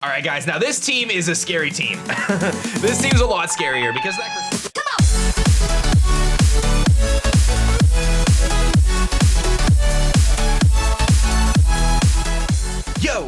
All right, guys, now this team is a scary team. This team's a lot scarier because that... Come on! Yo,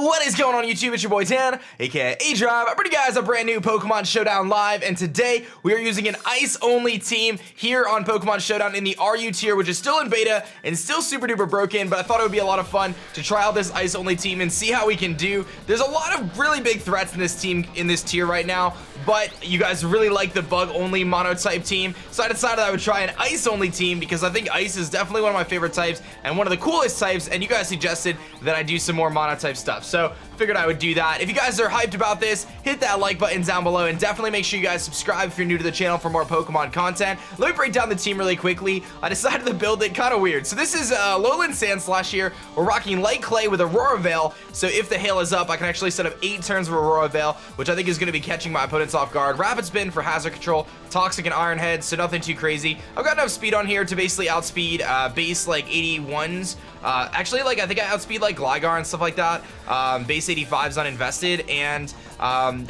what is going on YouTube? It's your boy Tan, aka A-Drive. I bring you guys a brand new Pokemon Showdown Live, and today we are using an ice-only team here on Pokemon Showdown in the RU tier, which is still in beta and still super duper broken, but I thought it would be a lot of fun to try out this ice-only team and see how we can do. There's a lot of really big threats in this team, in this tier right now, but you guys really like the bug-only mono-type team, so I decided I would try an ice-only team because I think ice is definitely one of my favorite types and one of the coolest types, and you guys suggested that I do some more mono-type stuff, so figured I would do that. If you guys are hyped about this, hit that like button down below and definitely make sure you guys subscribe if you're new to the channel for more Pokemon content. Let me break down the team really quickly. I decided to build it kind of weird. So this is Lowland Sandslash here. We're rocking Light Clay with Aurora Veil, so if the hail is up, I can actually set up 8 turns of Aurora Veil, which I think is going to be catching my opponents off guard. Rapid Spin for hazard control, Toxic and Iron Head, so nothing too crazy. I've got enough speed on here to basically outspeed base like 81s. Actually, like I think I outspeed like Gligar and stuff like that. Base 85s uninvested, and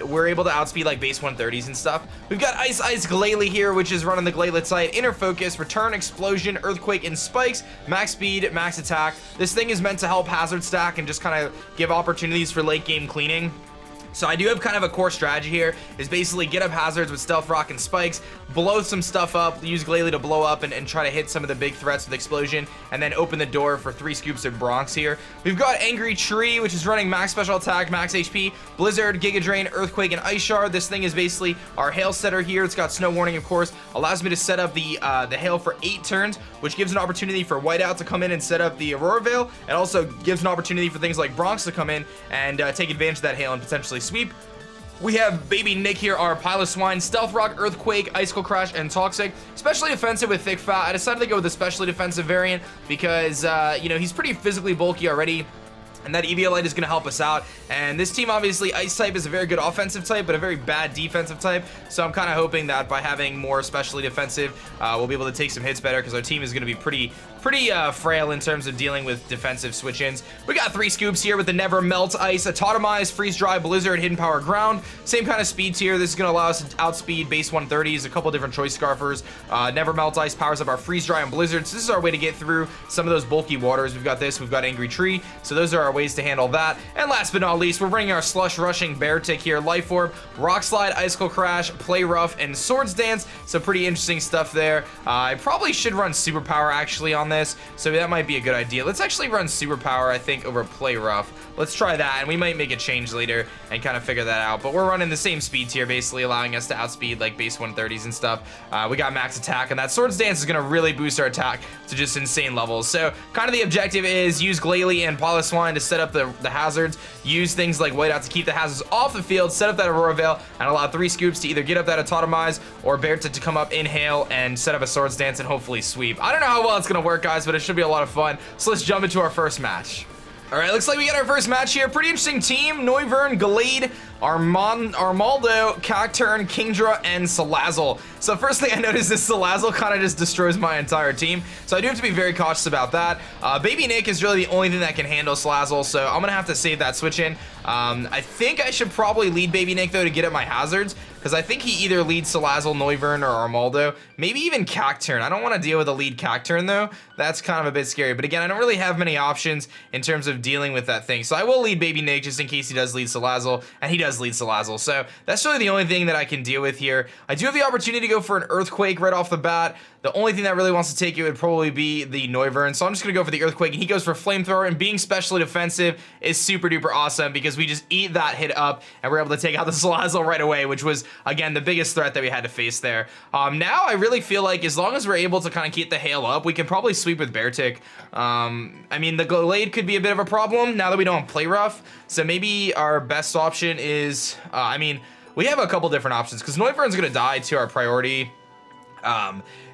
we're able to outspeed like base 130s and stuff. We've got Ice Glalie here, which is running the Glalie site. Inner Focus, Return, Explosion, Earthquake, and Spikes. Max speed, max attack. This thing is meant to help hazard stack and just kind of give opportunities for late game cleaning. So I do have kind of a core strategy here, is basically get up hazards with Stealth Rock and Spikes, blow some stuff up, use Glalie to blow up and try to hit some of the big threats with Explosion, and then open the door for 3 scoops of Bronx here. We've got Angry Tree, which is running max special attack, max HP, Blizzard, Giga Drain, Earthquake, and Ice Shard. This thing is basically our hail setter here. It's got Snow Warning, of course, allows me to set up the hail for 8 turns, which gives an opportunity for Whiteout to come in and set up the Aurora Veil, and also gives an opportunity for things like Bronx to come in and take advantage of that hail and potentially sweep. We have Baby Nick here, our Piloswine, Stealth Rock, Earthquake, Icicle Crash, and Toxic. Especially defensive with Thick Fat. I decided to go with the specially defensive variant because, you know, he's pretty physically bulky already, and that Eviolite is going to help us out. And this team, obviously, Ice type is a very good offensive type, but a very bad defensive type. So I'm kind of hoping that by having more specially defensive, we'll be able to take some hits better, because our team is going to be pretty frail in terms of dealing with defensive switch-ins. We got 3 scoops here with the Never Melt Ice, Autotomize, Freeze Dry, Blizzard, Hidden Power, Ground. Same kind of speed tier. This is going to allow us to outspeed base 130s, a couple different Choice Scarfers. Never Melt Ice powers up our Freeze Dry and Blizzard. So this is our way to get through some of those bulky waters. We've got this, we've got Angry Tree. So those are our ways to handle that. And last but not least, we're bringing our Slush Rushing Bear Tick here, Life Orb, Rock Slide, Icicle Crash, Play Rough, and Swords Dance. So pretty interesting stuff there. I probably should run Superpower actually on this, so that might be a good idea. Let's actually run Superpower, I think, over Play Rough. Let's try that, and we might make a change later and kind of figure that out. But we're running the same speed tier, basically allowing us to outspeed like base 130s and stuff. We got max attack, and that Swords Dance is going to really boost our attack to just insane levels. So kind of the objective is use Glalie and Piloswine to set up the hazards, use things like Whiteout to keep the hazards off the field, set up that Aurora Veil, and allow 3 scoops to either get up that Autotomize or Bear Tick to come up, inhale, and set up a Swords Dance and hopefully sweep. I don't know how well it's going to work, guys, but it should be a lot of fun. So let's jump into our first match. All right, looks like we got our first match here. Pretty interesting team. Noivern, Gallade, Armaldo, Cacturn, Kingdra, and Salazzle. So first thing I noticed is Salazzle kind of just destroys my entire team. So I do have to be very cautious about that. Baby Nick is really the only thing that can handle Salazzle, so I'm going to have to save that switch in. I think I should probably lead Baby Nick, though, to get at my hazards, because I think he either leads Salazzle, Noivern, or Armaldo. Maybe even Cacturn. I don't want to deal with a lead Cacturn, though. That's kind of a bit scary. But again, I don't really have many options in terms of dealing with that thing. So I will lead Baby Nick just in case he does lead Salazzle, and he does lead Salazzle. So that's really the only thing that I can deal with here. I do have the opportunity to go for an Earthquake right off the bat. The only thing that really wants to take it would probably be the Noivern, so I'm just going to go for the Earthquake, and he goes for Flamethrower, and being specially defensive is super duper awesome because we just eat that hit up, and we're able to take out the Salazzle right away, which was, again, the biggest threat that we had to face there. Now I really feel like as long as we're able to kind of keep the hail up, we can probably sweep with Bear Tick. I mean, the Gallade could be a bit of a problem now that we don't play rough, so maybe our best option is, I mean, we have a couple different options because Noivern's going to die to our priority.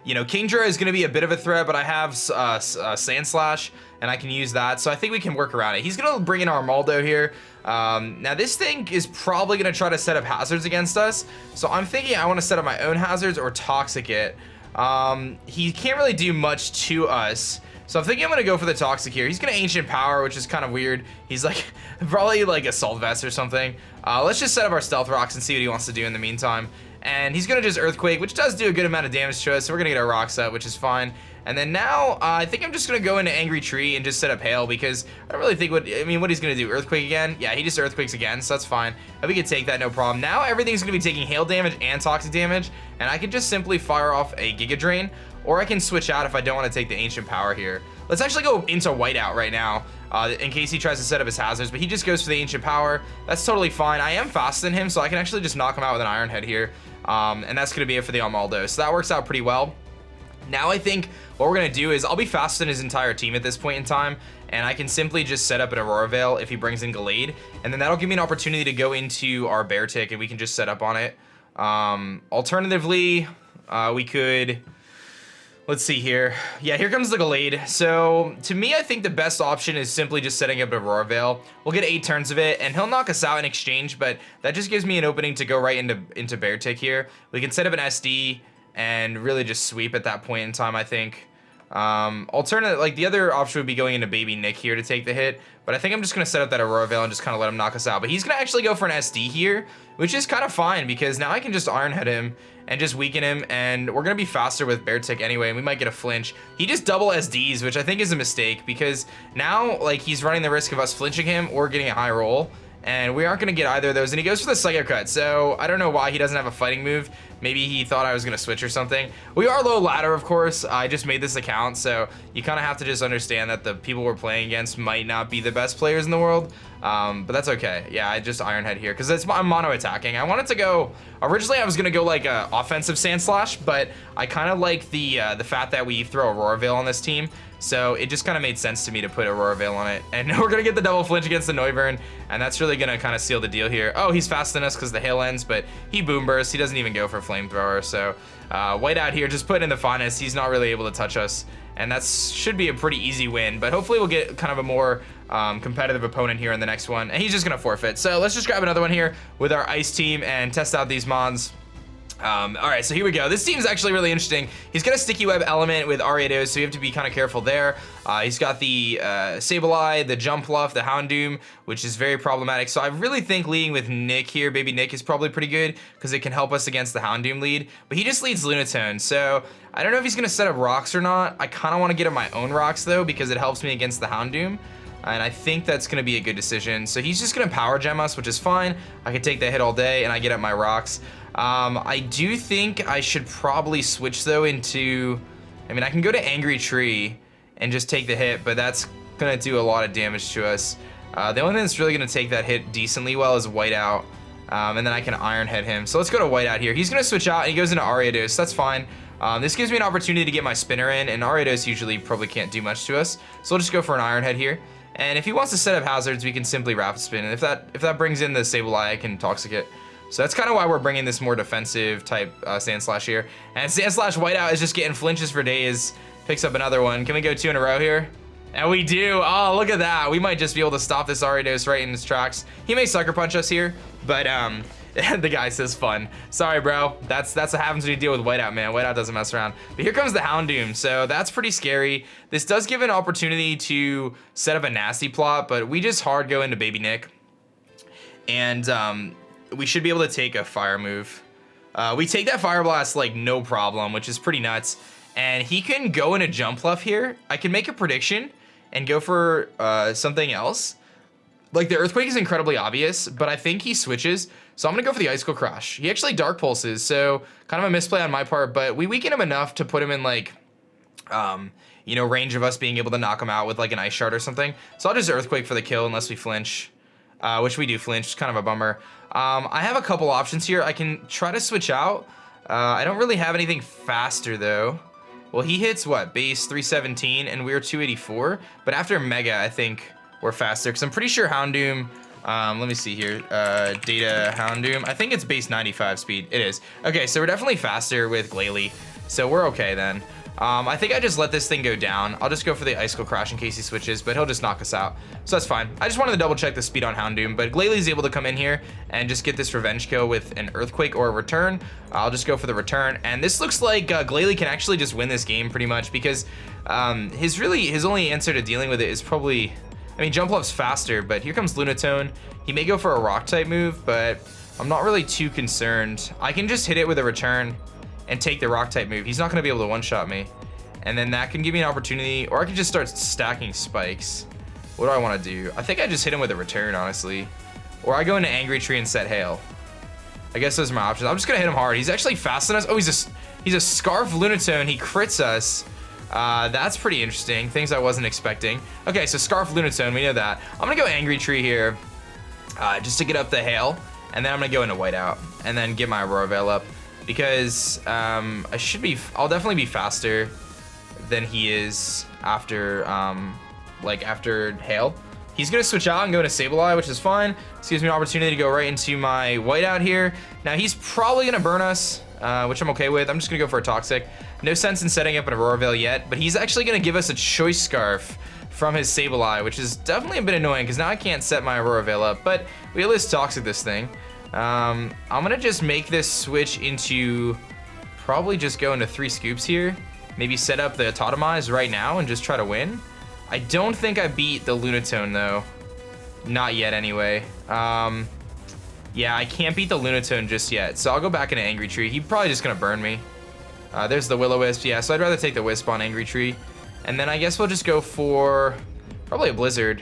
You know, Kingdra is going to be a bit of a threat, but I have Sandslash, and I can use that, so I think we can work around it. He's going to bring in Armaldo here. Now, this thing is probably going to try to set up hazards against us, so I'm thinking I want to set up my own hazards or Toxic it. He can't really do much to us, So I'm thinking I'm gonna go for the Toxic here. He's gonna Ancient Power, which is kind of weird. He's like probably like Assault Vest or something. Let's just set up our Stealth Rocks and see what he wants to do in the meantime. And he's gonna just Earthquake, which does do a good amount of damage to us, so we're gonna get our rocks up, which is fine. And then now, I think I'm just gonna go into Angry Tree and just set up Hail, because I don't really think what he's gonna do, Earthquake again? Yeah, he just Earthquakes again, so that's fine. We can take that, no problem. Now everything's gonna be taking Hail damage and Toxic damage, and I can just simply fire off a Giga Drain, or I can switch out if I don't wanna take the Ancient Power here. Let's actually go into Whiteout right now, in case he tries to set up his hazards, but he just goes for the Ancient Power. That's totally fine. I am faster than him, so I can actually just knock him out with an Iron Head here. And that's going to be it for the Armaldo. So that works out pretty well. Now I think what we're going to do is I'll be faster than his entire team at this point in time, and I can simply just set up an Aurora Veil if he brings in Gallade, and then that'll give me an opportunity to go into our Bear Tick and we can just set up on it. Alternatively, we could... Let's see here. Yeah, here comes the Gallade. So, to me, I think the best option is simply just setting up a Aurora Veil. We'll get 8 turns of it, and he'll knock us out in exchange, but that just gives me an opening to go right into Bear Tick here. We can set up an SD and really just sweep at that point in time, I think. Alternative, like the other option would be going into Baby Nick here to take the hit, but I think I'm just gonna set up that Aurora Veil and just kind of let him knock us out. But he's gonna actually go for an SD here, which is kind of fine because now I can just Iron Head him and just weaken him, and we're gonna be faster with Bear Tick anyway, and we might get a flinch. He just double SDs, which I think is a mistake because now like he's running the risk of us flinching him or getting a high roll, and we aren't gonna get either of those. And he goes for the Psycho Cut, so I don't know why he doesn't have a fighting move. Maybe he thought I was gonna switch or something. We are low ladder, of course. I just made this account, so you kind of have to just understand that the people we're playing against might not be the best players in the world. But that's okay. Yeah, I just Iron Head here because I'm mono attacking. I wanted to go. Originally, I was gonna go like a offensive Sand Slash, but I kind of like the fact that we throw Aurora Veil on this team. So it just kind of made sense to me to put Aurora Veil on it. And we're gonna get the double flinch against the Noivern, and that's really gonna kind of seal the deal here. Oh, he's faster than us because the hail ends, but he boom bursts. He doesn't even go for flamethrower. So Whiteout here, just put in the finest. He's not really able to touch us, and that should be a pretty easy win. But hopefully we'll get kind of a more competitive opponent here in the next one, and he's just gonna forfeit. So let's just grab another one here with our ice team and test out these mons. All right, so here we go. This team's actually really interesting. He's got a Sticky Web element with Ariados, so you have to be kind of careful there. He's got the Sableye, the Jumpluff, the Houndoom, which is very problematic. So I really think leading with Nick here, Baby Nick, is probably pretty good because it can help us against the Houndoom lead. But he just leads Lunatone, so I don't know if he's going to set up rocks or not. I kind of want to get up my own rocks, though, because it helps me against the Houndoom. And I think that's going to be a good decision. So he's just going to Power Gem us, which is fine. I can take that hit all day, and I get up my rocks. I do think I should probably switch, though, into... I mean, I can go to Angry Tree and just take the hit, but that's going to do a lot of damage to us. The only thing that's really going to take that hit decently well is Whiteout. And then I can Iron Head him. So let's go to Whiteout here. He's going to switch out, and he goes into Ariados. That's fine. This gives me an opportunity to get my spinner in, and Ariados usually probably can't do much to us. So we'll just go for an Iron Head here. And if he wants to set up hazards, we can simply Rapid Spin. And if that brings in the Sableye, I can Toxic it. So that's kind of why we're bringing this more defensive type Sand Slash here. And Sand Slash Whiteout is just getting flinches for days. Picks up another one. Can we go 2 in a row here? And we do. Oh, look at that. We might just be able to stop this Ariados right in his tracks. He may Sucker Punch us here, but the guy says fun. Sorry, bro. That's what happens when you deal with Whiteout, man. Whiteout doesn't mess around. But here comes the Houndoom, so that's pretty scary. This does give an opportunity to set up a nasty plot, but we just hard go into Baby Nick. And we should be able to take a fire move. We take that Fire Blast like no problem, which is pretty nuts. And he can go in a Jumpluff here. I can make a prediction and go for something else. Like the Earthquake is incredibly obvious, but I think he switches. So I'm gonna go for the Icicle Crush. He actually Dark Pulses, so kind of a misplay on my part, but we weaken him enough to put him in like, you know, range of us being able to knock him out with like an Ice Shard or something. So I'll just Earthquake for the kill unless we flinch, which we do flinch, it's kind of a bummer. I have a couple options here. I can try to switch out. I don't really have anything faster though. Well, he hits what, base 317 and we're 284, but after Mega, I think we're faster because I'm pretty sure Houndoom, let me see here, data Houndoom, I think it's base 95 speed. It is. Okay, so we're definitely faster with Glalie, so we're okay then. I think I just let this thing go down. I'll just go for the Icicle Crash in case he switches, but he'll just knock us out. So that's fine. I just wanted to double check the speed on Houndoom, but Glalie able to come in here and just get this revenge kill with an Earthquake or a return. I'll just go for the return. And this looks like Glalie can actually just win this game pretty much because his only answer to dealing with it is probably, I mean, Jumpluff's faster, but here comes Lunatone. He may go for a rock type move, but I'm not really too concerned. I can just hit it with a return and take the rock type move. He's not gonna be able to one-shot me. And then that can give me an opportunity, or I can just start stacking spikes. What do I wanna do? I think I just hit him with a return, honestly. Or I go into Angry Tree and set Hail. I guess those are my options. I'm just gonna hit him hard. He's actually faster than us. Oh, he's a Scarf Lunatone. He crits us. That's pretty interesting. Things I wasn't expecting. Okay, so Scarf Lunatone, we know that. I'm gonna go Angry Tree here, just to get up the Hail. And then I'm gonna go into Whiteout, and then get my Aurora Veil up. Because I'll definitely be faster than he is after after Hail. He's gonna switch out and go into Sableye, which is fine. This gives me an opportunity to go right into my Whiteout here. Now he's probably gonna burn us, which I'm okay with. I'm just gonna go for a Toxic. No sense in setting up an Aurora Veil yet, but he's actually gonna give us a Choice Scarf from his Sableye, which is definitely a bit annoying because now I can't set my Aurora Veil up, but we at least Toxic this thing. I'm gonna just make this switch into probably just go into 3 scoops here. Maybe set up the Totemize right now and just try to win. I don't think I beat the Lunatone though. Not yet anyway. Yeah, I can't beat the Lunatone just yet. So I'll go back into Angry Tree. He's probably just gonna burn me. There's the Will-O-Wisp. Yeah, so I'd rather take the Wisp on Angry Tree. And then I guess we'll just go for probably a Blizzard.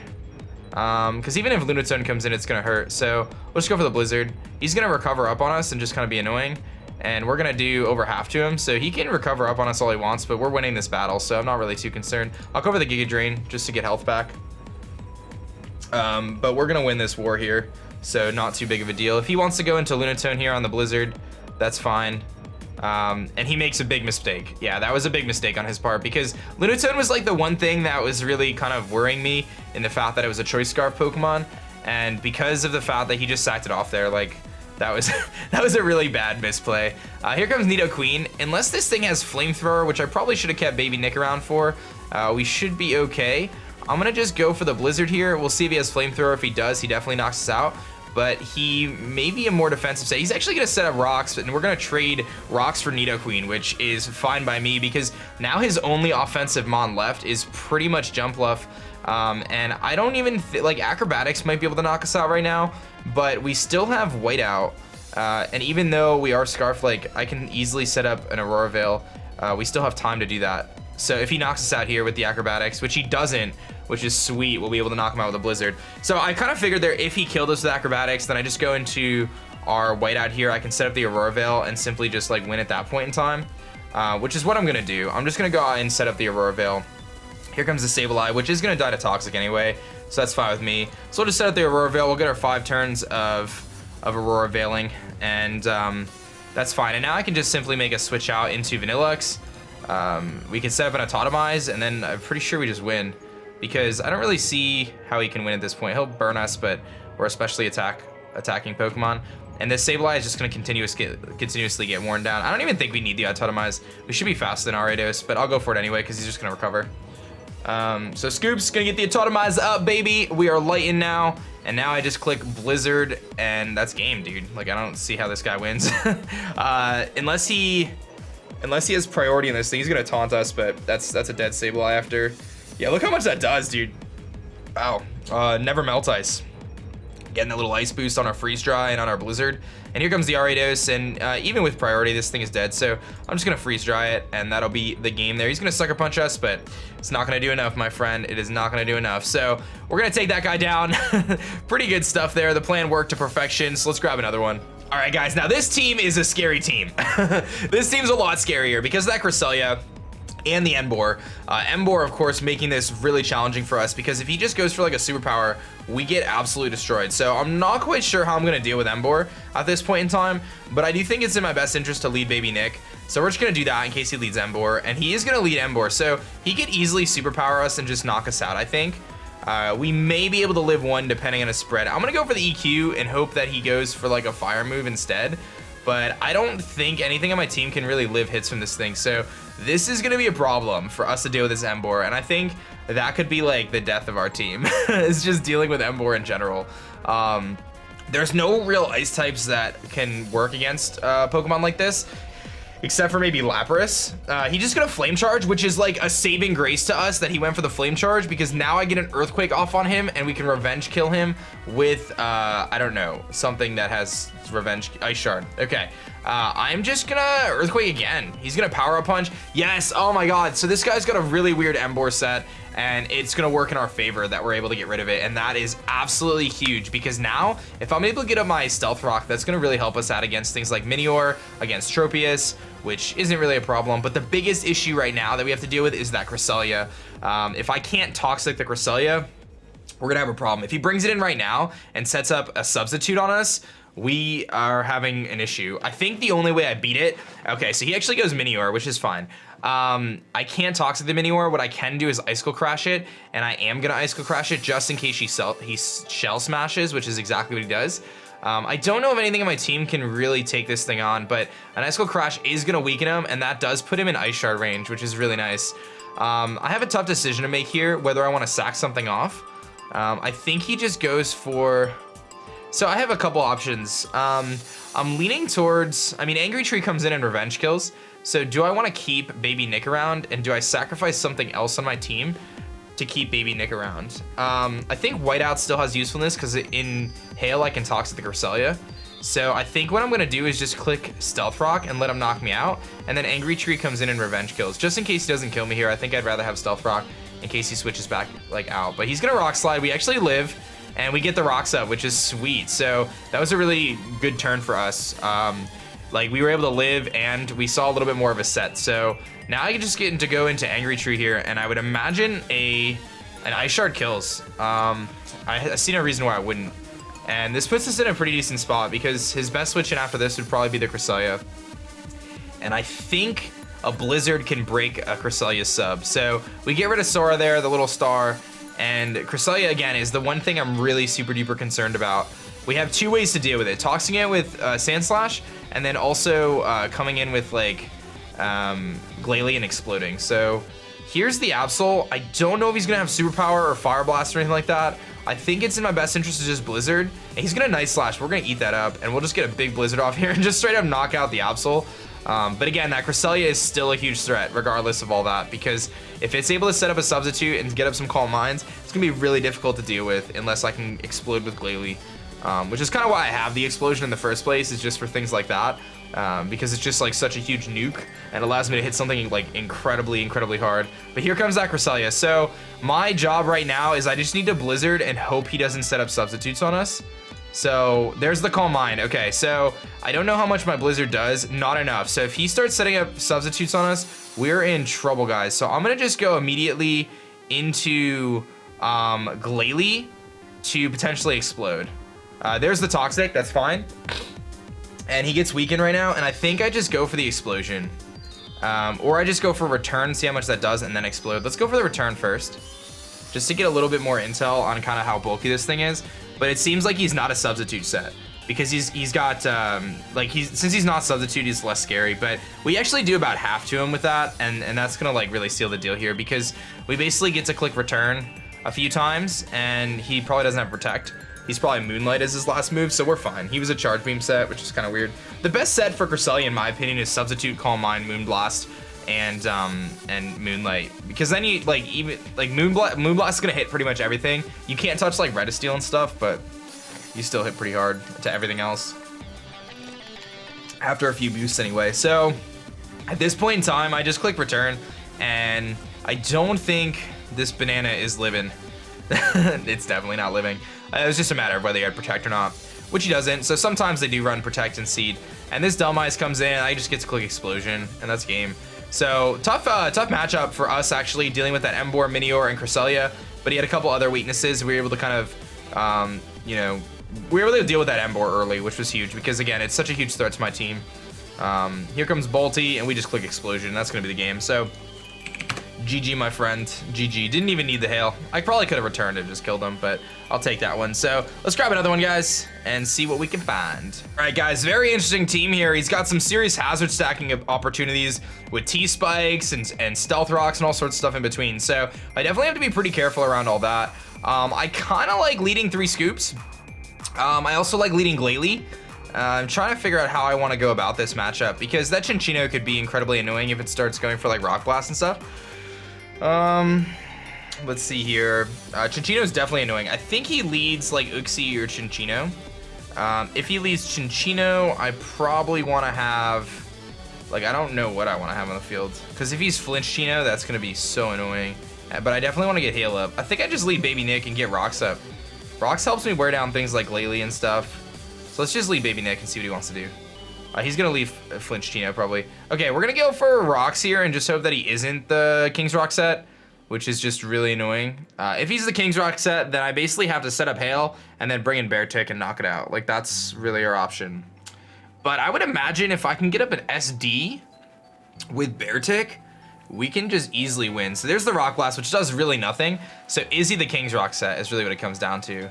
Because even if Lunatone comes in, it's gonna hurt. So we'll just go for the Blizzard. He's gonna recover up on us and just kind of be annoying. And we're gonna do over half to him, so he can recover up on us all he wants, but we're winning this battle, so I'm not really too concerned. I'll cover the Giga Drain just to get health back. But we're gonna win this war here, so not too big of a deal. If he wants to go into Lunatone here on the Blizzard, that's fine. And he makes a big mistake. Yeah, that was a big mistake on his part because Lunatone was like the one thing that was really kind of worrying me in the fact that it was a Choice Scarf Pokemon, and because of the fact that he just sacked it off there, like that was that was a really bad misplay. Here comes Nidoqueen. Unless this thing has Flamethrower, which I probably should have kept Baby Nick around for, we should be okay. I'm gonna just go for the Blizzard here. We'll see if he has Flamethrower. If he does, he definitely knocks us out. But he may be a more defensive set. He's actually gonna set up Rocks, and we're gonna trade Rocks for Nidoqueen, which is fine by me because now his only offensive Mon left is pretty much Jumpluff. And I don't even like Acrobatics might be able to knock us out right now, but we still have Whiteout. And even though we are Scarf, like I can easily set up an Aurora Veil. We still have time to do that. So if he knocks us out here with the Acrobatics, which he doesn't, which is sweet, we'll be able to knock him out with a Blizzard. So I kind of figured there, if he killed us with Acrobatics, then I just go into our Whiteout here. I can set up the Aurora Veil and simply just like win at that point in time, which is what I'm gonna do. I'm just gonna go out and set up the Aurora Veil. Here comes the Sableye, which is gonna die to Toxic anyway, so that's fine with me. So we'll just set up the Aurora Veil. We'll get our 5 turns of Aurora Veiling, and that's fine. And now I can just simply make a switch out into Vanillux. We can set up an Totemize, and then I'm pretty sure we just win, because I don't really see how he can win at this point. He'll burn us, but we're especially attacking Pokemon. And this Sableye is just going to continuously get worn down. I don't even think we need the Totemize. We should be faster than Ariados, but I'll go for it anyway, because he's just going to recover. So Scoop's gonna get the Totemize up, baby. We are lighting now, and now I just click Blizzard, and that's game, dude. Like, I don't see how this guy wins. Unless he has priority in this thing, he's gonna taunt us, but that's a dead Sableye after. Yeah, look how much that does, dude. Wow. Never Melt Ice. Getting that little ice boost on our Freeze Dry and on our Blizzard. And here comes the Ariados, and even with priority, this thing is dead, so I'm just gonna Freeze Dry it, and that'll be the game there. He's gonna Sucker Punch us, but it's not gonna do enough, my friend. It is not gonna do enough. So we're gonna take that guy down. Pretty good stuff there. The plan worked to perfection, so let's grab another one. All right, guys, now this team is a scary team. This team's a lot scarier because of that Cresselia and the Emboar. Emboar, of course, making this really challenging for us because if he just goes for like a superpower, we get absolutely destroyed. So I'm not quite sure how I'm gonna deal with Emboar at this point in time, but I do think it's in my best interest to lead Baby Nick. So we're just gonna do that in case he leads Emboar, and he is gonna lead Emboar. So he could easily superpower us and just knock us out, I think. We may be able to live one depending on his spread. I'm gonna go for the EQ and hope that he goes for like a fire move instead. but I don't think anything on my team can really live hits from this thing. So this is gonna be a problem for us to deal with this Emboar, and I think that could be like the death of our team. It's just dealing with Emboar in general. There's no real ice types that can work against Pokemon like this, except for maybe Lapras. He just got a Flame Charge, which is like a saving grace to us that he went for the Flame Charge, because now I get an Earthquake off on him and we can revenge kill him with, I don't know, something that has revenge, Ice Shard. Okay, I'm just gonna Earthquake again. He's gonna Power Up Punch. Yes, oh my God. So this guy's got a really weird Emboar set, and it's gonna work in our favor that we're able to get rid of it, and that is absolutely huge, because now if I'm able to get up my Stealth Rock, that's gonna really help us out against things like Minior, against Tropius, which isn't really a problem. But the biggest issue right now that we have to deal with is that Cresselia. If I can't Toxic the Cresselia, we're gonna have a problem. If he brings it in right now and sets up a substitute on us, we are having an issue. I think the only way I beat it, okay, so he actually goes Minior, which is fine. I can't Toxic the Minior. What I can do is Icicle Crash it, and I am gonna Icicle Crash it just in case he Shell Smashes, which is exactly what he does. I don't know if anything on my team can really take this thing on, but an Icicle Crash is gonna weaken him, and that does put him in Ice Shard range, which is really nice. I have a tough decision to make here, whether I wanna sack something off. I think he just goes for... So I have a couple options. I'm leaning towards, I mean, Angry Tree comes in and revenge kills. So do I want to keep Baby Nick around, and do I sacrifice something else on my team to keep Baby Nick around? I think Whiteout still has usefulness because in Hail I can Toxic the Cresselia. So I think what I'm gonna do is just click Stealth Rock and let him knock me out, and then Angry Tree comes in and revenge kills. Just in case he doesn't kill me here, I think I'd rather have Stealth Rock in case he switches back like out. But he's gonna Rock Slide. We actually live, and we get the rocks up, which is sweet. So that was a really good turn for us. Like, we were able to live, and we saw a little bit more of a set. So now I can just get to go into Angry Tree here, and I would imagine an Ice Shard kills. I see no reason why I wouldn't. And this puts us in a pretty decent spot, because his best switch in after this would probably be the Cresselia. And I think a Blizzard can break a Cresselia sub. So we get rid of Sora there, the little star. And Cresselia, again, is the one thing I'm really super duper concerned about. We have two ways to deal with it. Toxing it with Sand Slash, and then also coming in with like Glalie and exploding. So here's the Absol. I don't know if he's gonna have Superpower or Fire Blast or anything like that. I think it's in my best interest to just Blizzard. And he's gonna Night Slash. We're gonna eat that up, and we'll just get a big Blizzard off here and just straight up knock out the Absol. But again, that Cresselia is still a huge threat regardless of all that, because if it's able to set up a substitute and get up some Calm Minds, it's gonna be really difficult to deal with unless I can explode with Glalie. Which is kind of why I have the explosion in the first place, is just for things like that, because it's just like such a huge nuke and allows me to hit something like incredibly hard. But here comes that Cresselia. So my job right now is I just need to Blizzard and hope he doesn't set up substitutes on us. So there's the Calm Mind. Okay, so I don't know how much my Blizzard does. Not enough. So if he starts setting up substitutes on us, we're in trouble, guys. So I'm gonna just go immediately into Glalie to potentially explode. There's the Toxic, that's fine. And he gets weakened right now, and I think I just go for the explosion. Or I just go for return, see how much that does, and then explode. Let's go for the return first, just to get a little bit more intel on kind of how bulky this thing is. But it seems like he's not a substitute set, because he's got, since he's not substitute, he's less scary. But we actually do about half to him with that, and that's gonna like really seal the deal here, because we basically get to click return a few times, and he probably doesn't have Protect. He's probably Moonlight as his last move, so we're fine. He was a Charge Beam set, which is kind of weird. The best set for Cresselia, in my opinion, is Substitute, Calm Mind, Moonblast, and Moonlight. Because then you, like, even, like, Moonblast is gonna hit pretty much everything. You can't touch, like, Redisteel and stuff, but you still hit pretty hard to everything else. After a few boosts anyway. So, at this point in time, I just click return, and I don't think this banana is living. It's definitely not living. It was just a matter of whether he had Protect or not, which he doesn't. So sometimes they do run Protect and Seed. And this Dhelmise comes in, I just get to click Explosion, and that's game. So tough matchup for us, actually, dealing with that Emboar, Minior, and Cresselia. But he had a couple other weaknesses. We were able to kind of, we were able to deal with that Emboar early, which was huge, because again, it's such a huge threat to my team. Here comes Bolty, and we just click Explosion. That's gonna be the game. So GG, my friend. GG. Didn't even need the hail. I probably could have returned it and just killed him, but I'll take that one. So let's grab another one, guys, and see what we can find. All right, guys, very interesting team here. He's got some serious hazard stacking opportunities with T-spikes and stealth rocks and all sorts of stuff in between. So I definitely have to be pretty careful around all that. I kind of like leading 3 scoops. I also like leading Glalie. I'm trying to figure out how I want to go about this matchup because that Chinchino could be incredibly annoying if it starts going for like Rock Blast and stuff. Let's see here. Chinchino's definitely annoying. I think he leads like Uxie or Chinchino. If he leads Chinchino, I probably want to have, like, I don't know what I want to have on the field. Because if he's Flinchino, that's going to be so annoying. But I definitely want to get Hail up. I think I just lead Baby Nick and get Rocks up. Rocks helps me wear down things like Glalie and stuff. So let's just lead Baby Nick and see what he wants to do. He's going to leave Flinchino probably. Okay, we're going to go for Rocks here and just hope that he isn't the King's Rock set, which is just really annoying. If he's the King's Rock set, then I basically have to set up Hail and then bring in Bear Tick and knock it out. Like, that's really our option. But I would imagine if I can get up an SD with Bear Tick, we can just easily win. So there's the Rock Blast, which does really nothing. So is he the King's Rock set is really what it comes down to.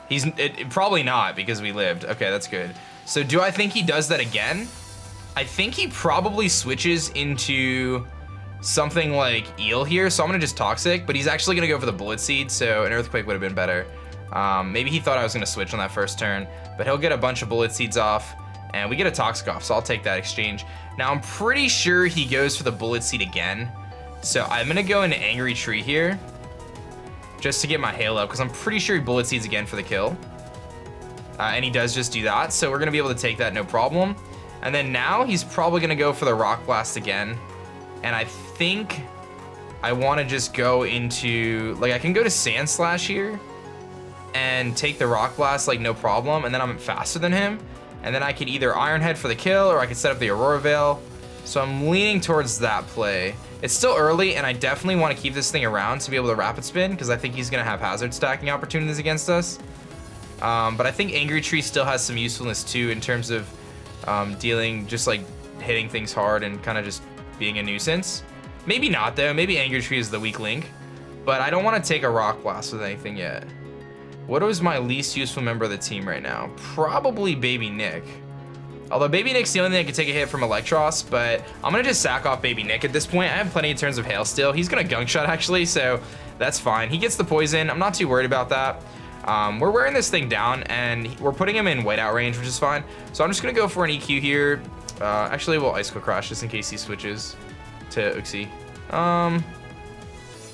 He's probably not because we lived. Okay, that's good. So do I think he does that again? I think he probably switches into something like Eel here. So I'm gonna just Toxic, but he's actually gonna go for the Bullet Seed. So an Earthquake would have been better. Maybe he thought I was gonna switch on that first turn, but he'll get a bunch of Bullet Seeds off and we get a Toxic off. So I'll take that exchange. Now I'm pretty sure he goes for the Bullet Seed again. So I'm gonna go into Angry Tree here just to get my Hail up because I'm pretty sure he Bullet Seeds again for the kill. And he does just do that, so we're gonna be able to take that no problem. And then now he's probably gonna go for the Rock Blast again. And I think I wanna just go into, like I can go to Sand Slash here and take the Rock Blast like no problem, and then I'm faster than him. And then I could either Iron Head for the kill or I could set up the Aurora Veil. So I'm leaning towards that play. It's still early and I definitely wanna keep this thing around to be able to Rapid Spin because I think he's gonna have hazard stacking opportunities against us. But I think Angry Tree still has some usefulness too in terms of dealing, just like hitting things hard and kind of just being a nuisance. Maybe not though, maybe Angry Tree is the weak link, but I don't want to take a Rock Blast with anything yet. What was my least useful member of the team right now? Probably Baby Nick. Although Baby Nick's the only thing that can take a hit from Electros, but I'm gonna just sack off Baby Nick at this point. I have plenty of turns of Hail still. He's gonna Gunk Shot actually, so that's fine. He gets the poison, I'm not too worried about that. We're wearing this thing down and we're putting him in whiteout range, which is fine. So I'm just gonna go for an EQ here. Actually, we'll Icicle Crash just in case he switches to Uxie.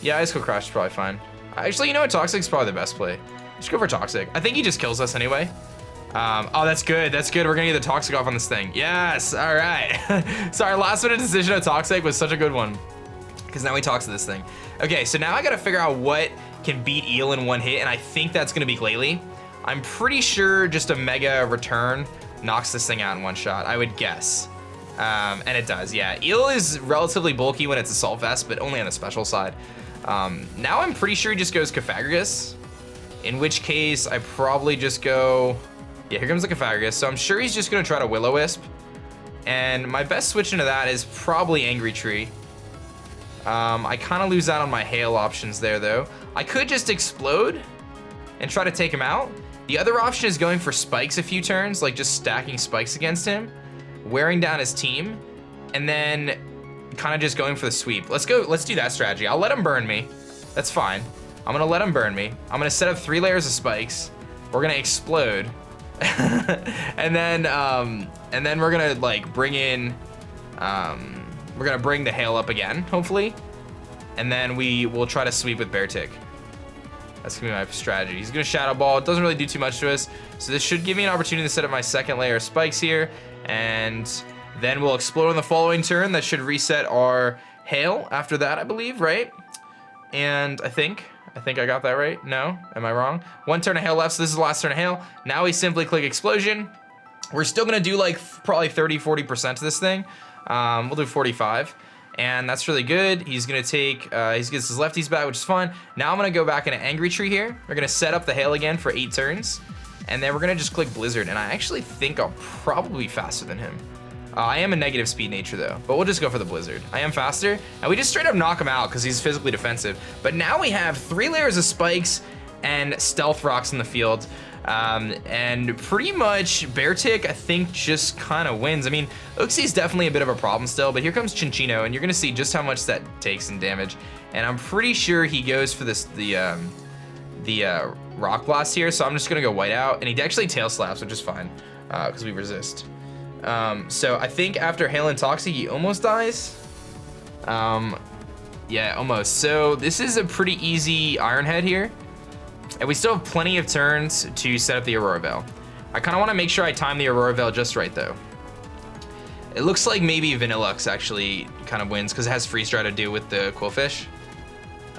Yeah, Icicle Crash is probably fine. Actually, you know what? Toxic's probably the best play. Just go for Toxic. I think he just kills us anyway. Oh, that's good. That's good. We're gonna get the Toxic off on this thing. Yes. All right. So our last minute decision of Toxic was such a good one because now we Toxic this thing. Okay, so now I gotta figure out what can beat Eel in one hit, and I think that's gonna be Glalie. I'm pretty sure just a Mega Return knocks this thing out in one shot, I would guess. And it does, yeah. Eel is relatively bulky when it's Assault Vest, but only on the special side. Now I'm pretty sure he just goes Cofagrigus, in which case I probably just go, yeah, here comes the Cofagrigus. So I'm sure he's just gonna try to Will-O-Wisp. And my best switch into that is probably Angry Tree. I kind of lose out on my Hail options there though. I could just Explode and try to take him out. The other option is going for Spikes a few turns, like just stacking Spikes against him, wearing down his team, and then kind of just going for the sweep. Let's do that strategy. I'll let him burn me. That's fine. I'm gonna let him burn me. I'm gonna set up 3 layers of Spikes. We're gonna Explode. and then we're gonna like bring in, we're gonna bring the Hail up again, hopefully. And then we will try to sweep with Bear Tick. That's gonna be my strategy. He's gonna Shadow Ball. It doesn't really do too much to us. So this should give me an opportunity to set up my second layer of Spikes here. And then we'll Explode on the following turn. That should reset our Hail after that, I believe, right? And I think I got that right. No, am I wrong? 1 turn of Hail left, so this is the last turn of Hail. Now we simply click Explosion. We're still gonna do like probably 30-40% to this thing. We'll do 45. And that's really good. He's gonna take, he gets his lefties back, which is fun. Now I'm gonna go back into Angry Tree here. We're gonna set up the Hail again for 8 turns. And then we're gonna just click Blizzard. And I actually think I'll probably be faster than him. I am a negative speed nature though, but we'll just go for the blizzard. I am faster, and we just straight up knock him out because he's physically defensive. But now we have 3 layers of spikes and stealth rocks in the field. And pretty much Beartic, I think, just kind of wins. I mean, Uxie's definitely a bit of a problem still, but here comes Chinchino, and you're gonna see just how much that takes in damage. And I'm pretty sure he goes for this the Rock Blast here, so I'm just gonna go Whiteout, and he actually Tail Slaps, which is fine, because we resist. So I think after Hail and Toxic, he almost dies. Yeah, almost. So this is a pretty easy Iron Head here. And we still have plenty of turns to set up the Aurora Veil. I kind of want to make sure I time the Aurora Veil just right though. It looks like maybe Vanillux actually kind of wins because it has Freeze Dry to do with the Quillfish.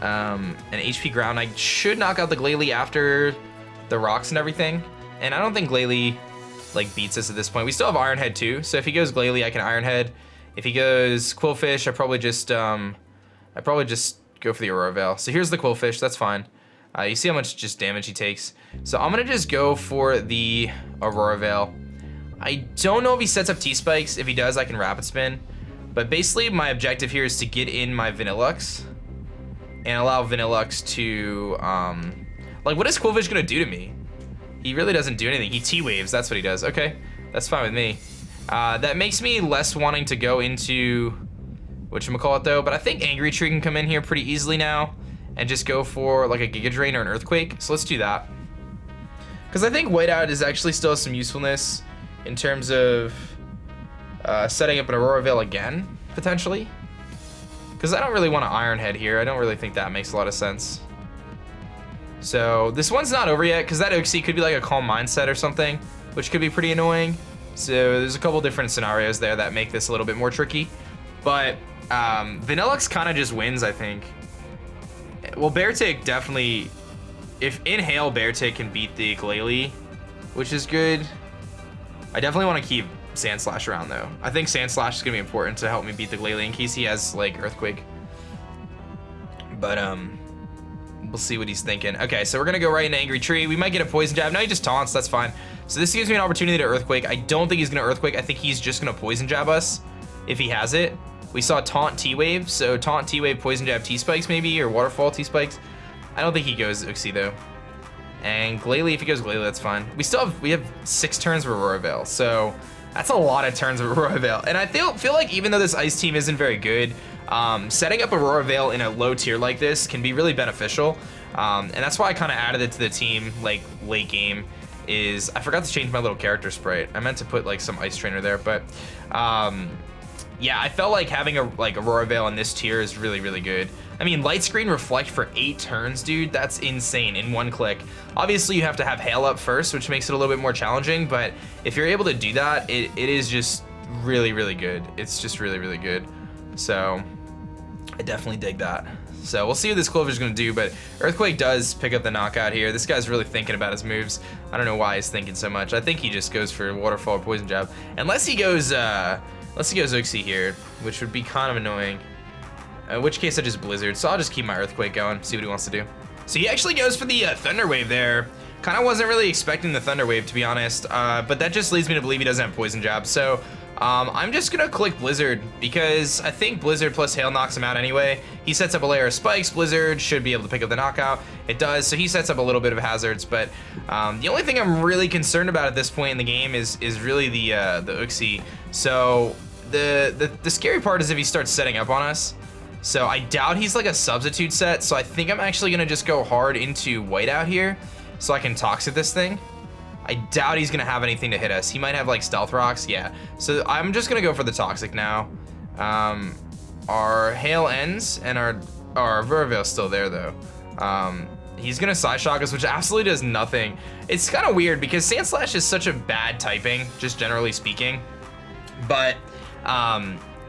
And HP Ground, I should knock out the Glalie after the rocks and everything. And I don't think Glalie like beats us at this point. We still have Iron Head too, so if he goes Glalie, I can Iron Head. If he goes Quillfish, I probably just go for the Aurora Veil. So here's the Quillfish, that's fine. You see how much just damage he takes. So I'm gonna just go for the Aurora Veil. I don't know if he sets up T-Spikes. If he does, I can Rapid Spin. But basically my objective here is to get in my Vanillux and allow Vanillux to, like what is Quillfish gonna do to me? He really doesn't do anything. He T-Waves, that's what he does. Okay, that's fine with me. That makes me less wanting to go into whatchamacallit though, but I think Angry Tree can come in here pretty easily now and just go for like a Giga Drain or an Earthquake. So let's do that. Because I think Whiteout is actually still some usefulness in terms of setting up an Aurora Veil again, potentially. Because I don't really want to Iron Head here. I don't really think that makes a lot of sense. So this one's not over yet because that Uxie could be like a Calm Mindset or something, which could be pretty annoying. So there's a couple different scenarios there that make this a little bit more tricky. But Vanillux kind of just wins, I think. Well, Beartic definitely, if Inhale Beartic can beat the Glalie, which is good. I definitely want to keep Sandslash around though. I think Sandslash is gonna be important to help me beat the Glalie in case he has like Earthquake. But we'll see what he's thinking. Okay, so we're gonna go right into Angry Tree. We might get a Poison Jab. No, he just taunts, that's fine. So this gives me an opportunity to Earthquake. I don't think he's gonna Earthquake. I think he's just gonna Poison Jab us if he has it. We saw Taunt T-Wave, so Taunt T-Wave, Poison Jab T-Spikes maybe, or Waterfall T-Spikes. I don't think he goes Uxie though. And Glalie, if he goes Glalie, that's fine. We have 6 turns of Aurora Veil, so that's a lot of turns of Aurora Veil. And I feel like even though this Ice team isn't very good, setting up Aurora Veil in a low tier like this can be really beneficial. And that's why I kind of added it to the team like late game. I forgot to change my little character sprite. I meant to put like some Ice Trainer there, but yeah, I felt like having a Aurora Veil in this tier is really, really good. I mean, Light Screen Reflect for 8 turns, dude, that's insane in one click. Obviously, you have to have Hail up first, which makes it a little bit more challenging, but if you're able to do that, it is just really, really good. It's just really, really good. So, I definitely dig that. So, we'll see what this Quillfish is going to do, but Earthquake does pick up the knockout here. This guy's really thinking about his moves. I don't know why he's thinking so much. I think he just goes for Waterfall or Poison Jab. Unless he goes Uxie here, which would be kind of annoying. In which case I just Blizzard, so I'll just keep my Earthquake going, see what he wants to do. So he actually goes for the Thunder Wave there. Kind of wasn't really expecting the Thunder Wave, to be honest, but that just leads me to believe he doesn't have Poison Jab. So I'm just gonna click Blizzard because I think Blizzard plus Hail knocks him out anyway. He sets up a layer of spikes, Blizzard should be able to pick up the knockout. It does, so he sets up a little bit of hazards, but the only thing I'm really concerned about at this point in the game is really the Uxie. So the scary part is if he starts setting up on us. So I doubt he's like a substitute set, so I think I'm actually gonna just go hard into Whiteout here so I can Toxic this thing. I doubt he's gonna have anything to hit us. He might have like Stealth Rocks, yeah. So I'm just gonna go for the Toxic now. Our Hail ends and our Aurora Veil's still there though. He's gonna Side Shock us, which absolutely does nothing. It's kind of weird because Sandslash is such a bad typing, just generally speaking. But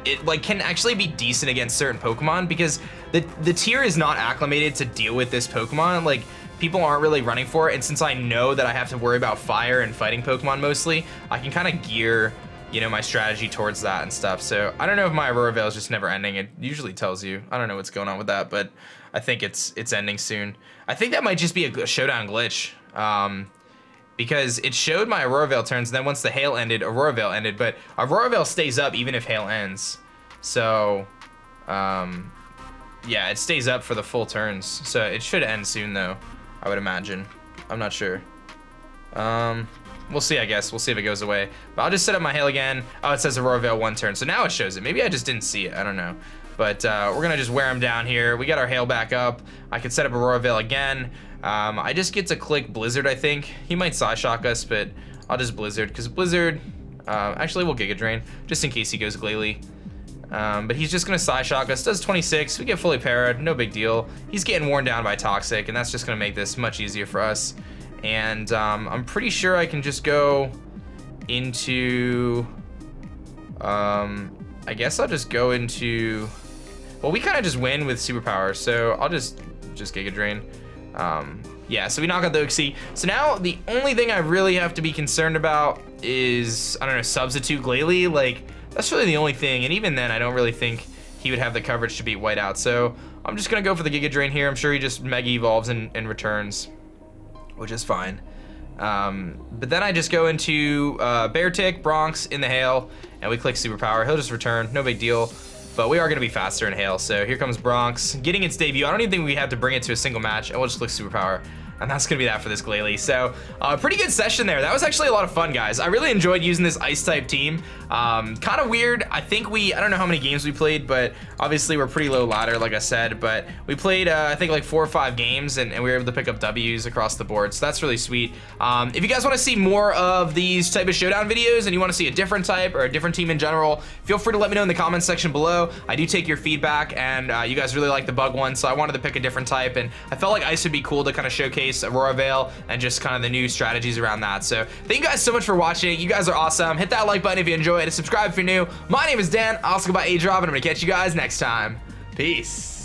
it like can actually be decent against certain Pokemon because the tier is not acclimated to deal with this Pokemon. Like people aren't really running for it, and since I know that I have to worry about fire and fighting Pokemon mostly, I can kind of gear, you know, my strategy towards that and stuff. So I don't know if my Aurora Veil is just never ending. It usually tells you. I don't know what's going on with that, but I think it's ending soon. I think that might just be a showdown glitch. because it showed my Aurora Veil turns, and then once the hail ended, Aurora Veil ended, but Aurora Veil stays up even if hail ends. So, yeah, it stays up for the full turns. So it should end soon though, I would imagine. I'm not sure. We'll see, I guess. We'll see if it goes away. But I'll just set up my hail again. Oh, it says Aurora Veil 1 turn, so now it shows it. Maybe I just didn't see it, I don't know. But we're gonna just wear him down here. We got our hail back up. I could set up Aurora Veil again. I just get to click Blizzard, I think. He might Psyshock us, but I'll just Blizzard, because Blizzard, actually we'll Giga Drain, just in case he goes Glalie. But he's just gonna Psyshock us, does 26, we get fully parried, no big deal. He's getting worn down by Toxic, and that's just gonna make this much easier for us. And I'm pretty sure I can just go into, I guess I'll just go into, well, we kind of just win with superpower, so I'll just Giga Drain. Yeah, so we knock out the Uxie. So now the only thing I really have to be concerned about is, I don't know, substitute Glalie. Like, that's really the only thing, and even then I don't really think he would have the coverage to beat Whiteout. So I'm just gonna go for the Giga Drain here. I'm sure he just Mega Evolves and returns, which is fine. But then I just go into Beartic, Bronx in the hail, and we click superpower. He'll just return, no big deal. But we are gonna be faster in hail, so here comes Bronx, getting its debut. I don't even think we have to bring it to a single match, and we'll just click superpower. And that's gonna be that for this Glalie. So, pretty good session there. That was actually a lot of fun, guys. I really enjoyed using this ice type team. Kind of weird. I think I don't know how many games we played, but obviously we're pretty low ladder, like I said. But we played, I think, like 4 or 5 games, and we were able to pick up W's across the board. So that's really sweet. If you guys want to see more of these type of showdown videos, and you want to see a different type or a different team in general, feel free to let me know in the comments section below. I do take your feedback, and you guys really like the bug one, so I wanted to pick a different type, and I felt like ice would be cool to kind of showcase Aurora Veil and just kind of the new strategies around that. So thank you guys so much for watching. You guys are awesome. Hit that like button if you enjoyed, and subscribe if you're new. My name is Dan. I also go by Adrov, and I'm gonna catch you guys next time. Peace.